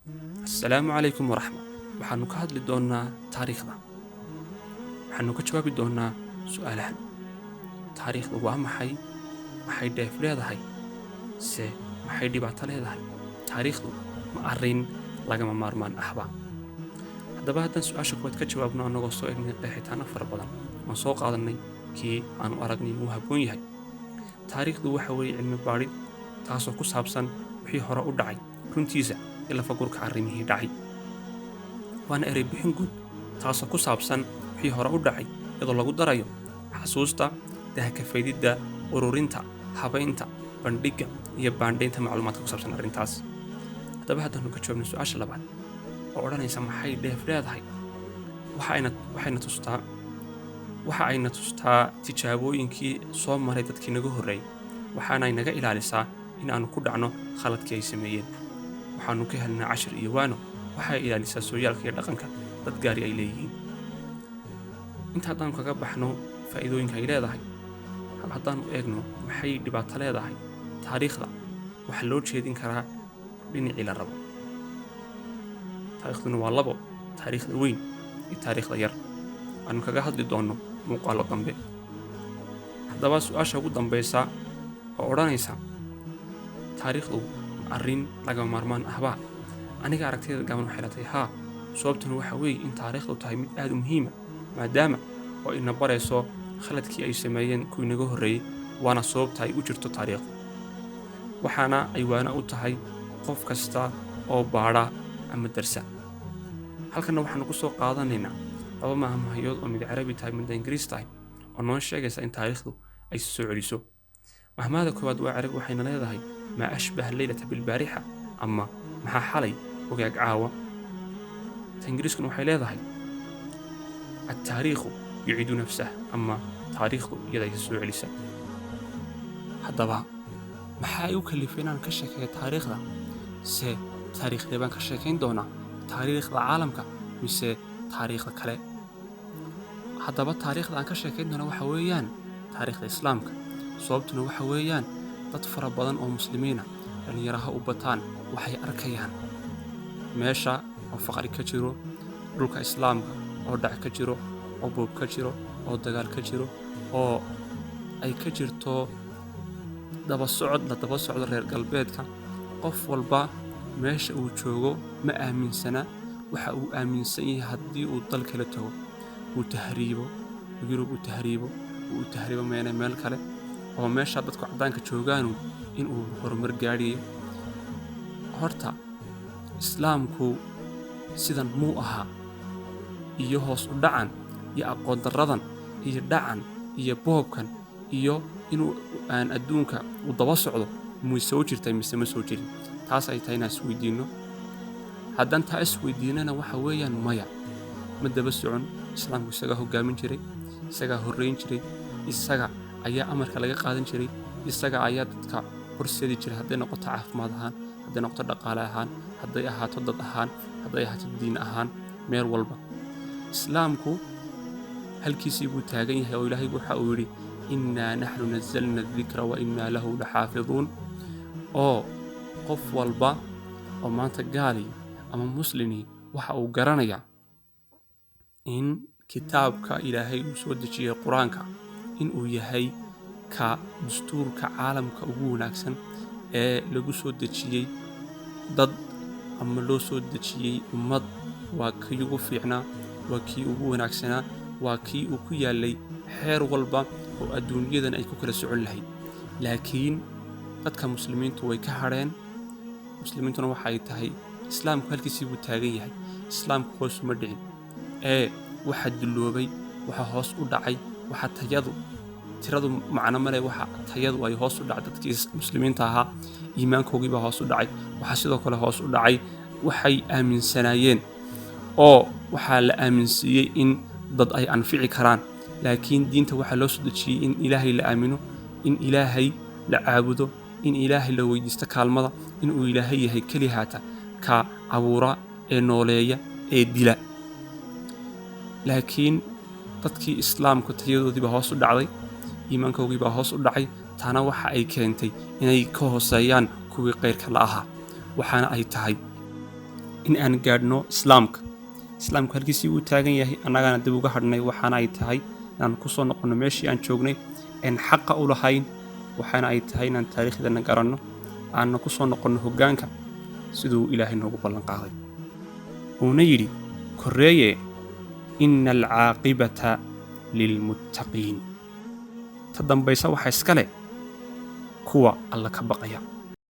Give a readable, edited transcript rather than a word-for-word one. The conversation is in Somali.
السلام عليكم ورحمة. waxaanu ka hadli doonaa taariikhda. waxaanu ka jawaabi doonaa su'aalahan. taariikhdu waa maxay? maxay dheef leedahay? se maxay dhibaato leedahay? taariikhdu ma arrin lagama maarmaan ahba? haddaba haddaan su'aasha koowaad ka jawaabno annagoo soo egnay qeexitaano fara badan oon soo qaadannay kii aanu aragnay inuu habboon yahay. taariikhdu waxa weeye cilmi baadhid taasoo ku saabsan wixii hore u dhacay runtiisa iyo lafagurka arrimihii dhacay. waana erey bixin guud taasoo ku saabsan wixii hore u dhacay iyadoo lagu darayo xasuusta, dahakafaydidda, ururinta, habaynta, bandhigga iyo baandhaynta macluumaadka ku saabsan arrintaas. haddaba haddaanu ka jawaabno su'aasha labaad oo odhanaysa maxay dheef leedahay, waxa ayna tustaa tijaabooyinkii soo maray dadkii naga horreeyey, waxaanay naga ilaalisaa in aanu ku dhacno khaladkii ay sameeyeen. waxaannu ka helnaa cashir iyo waano, waxay ilaalisaa sooyaalka iyo dhaqanka dad gaari ay leeyihiin. inta haddaannu kaga baxno faa'iidooyinka ay leedahay, haddaannu eegno maxay dhibaato leedahay, taariikhda waxaa loo jeedin karaa dhinacii la rabo. taariikhduna waa labo: taariikhda weyn iyo taariikhda yar. aanu kaga hadli doonno muuqaallo dambe. haddaba su'aasha ugu dambaysa oo odhanaysa taariikhdu ma arrin lagama maarmaan ahbaa? aniga aragtiyada gaaban waxay latay haa. sababtuna waxa weeye in taariikhdu tahay mid aad u muhiima, maadaama oo ina barayso khaladkii ay sameeyeen kuwii naga horreeyey, waana sababta ay u jirto taariikhdu. waxaana ay waana u tahay qof kasta oo baadha ama darsa. halkanna waxaanu ku soo qaadanaynaa laba mahmaahyood oo mid carabi tahay midna ingiriis tahay oo noo sheegaysa in taariikhdu ay soo celiso. mahmaahda koowaad waa carabi, waxayna leedahay maa ashbaha leylata bilbaarixa, ama maxaa xalay ogaag caawa. ta ingiriiskuna waxay leedahay attaariikhu yuciidu nafsah, ama taariikhdu iyada isa soo celisa. haddaba maxaa igu kalifay inaan ka sheekeeyo taariikhda? se taariikhdee baan ka sheekayn doonaa? taariikhda caalamka mise taariikhda kale? haddaba taariikhda aan ka sheekayn doona waxa weeyaan taariikhda islaamka. sababtuna waxa weeyaan dad fara badan oo muslimiina, dhallinyaraha u bataan, waxay arkayaan meesha oo faqri ka jiro, dhulka islaamka oo dhac ka jiro, oo boob ka jiro, oo dagaal ka jiro, oo ay ka jirto la daba socdo reer galbeedka. qof walba meesha uu joogo ma aaminsana waxa uu aaminsan yahay haddii uu dal kala tago uu tahriibo, yurub uu tahriibo meel kale, oo meesha dadku caddaanka joogaanu inuu horumar gaadhiyo. horta islaamku sidan muu ahaa, iyo hoos u dhacan iyo aqoon darradan iyo dhacan iyo boobkan iyo inuu aan adduunka u daba socdo muu soo jirtay mise ma soo jirin? taas ay tahay inaan isweydiinno. haddaan taa isweydiinana waxa weeyaan maya, ma daba socon. islaamku isagaa hoggaamin jiray, isagaa horrayn jiray, isaga ayaa amarka laga qaadan jiray, isaga ayaa dadka horseedi jiray, hadday noqoto caafimaad ahaan, hadday noqoto dhaqaale ahaan, hadday ahaato dad ahaan, hadday ahaato diin ahaan, meel walba. islaamku halkiisii buu taagan yahay oo ilaahay waxa uu yidhi innaa naxnu nazzalna adikra wa innaa lahu laxaafiduun. oo qof walba oo maanta gaali ama muslimii waxa uu garanayaa in kitaabka ilaahay uu soo dejiyey qur-aanka inuu yahay ka dastuurka caalamka ugu wanaagsan ee lagu soo dejiyey dad ama loo soo dejiyey ummad. waa kii ugu fiicnaa, waa kii ugu wanaagsanaa, waa kii uu ku yaallay xeer walba oo adduunyadan ay ku kala socon lahayd. laakiin dadka muslimiintu way ka hadheen. muslimiintuna waxay tahay islaamku halkiisii buu taagan yahay, islaamku hoos uma dhicin, ee waxa dulloobay, waxa hoos u dhacay, waxa tiradu macno male, waxa tayadu ay hoos u dhacay. dadkii muslimiinta ahaa iimaankoogii baa hoos u dhacay. waxaa sidoo kale hoos u dhacay waxay aaminsanaayeen, oo waxaa la aaminsiiyey in dad ay anfici karaan. laakiin diinta waxaa loo soo dejiyey in ilaahay la aamino, in ilaahay la caabudo, in ilaahay la weydiisto kaalmada, inuu ilaahay yahay kelihaata ka abuura ee nooleeya ee dila. laakiin dadkii islaamku tayadoodii baa hoos u dhacday, iimaankoogii baa hoos u dhacay. taana waxa ay keentay inay ka hooseeyaan kuwii qayrka la ahaa. waxaana ay tahay in aan gaadhno islaamka halkiisii uu taagan yahay annagana dib uga hadhnay waxaana ay tahay inaan ku soo noqonno meeshii aan joognay een xaqa u lahayn waxaana ay tahay inaan taariikhdana garanno aanna ku soo noqonno hoggaanka siduu ilaahay noogu ballan qaaday uuna yidhi korreeye ina alcaaqibata lilmuttaqiin ta dambaysa waxaa iska leh kuwa alla ka baqaya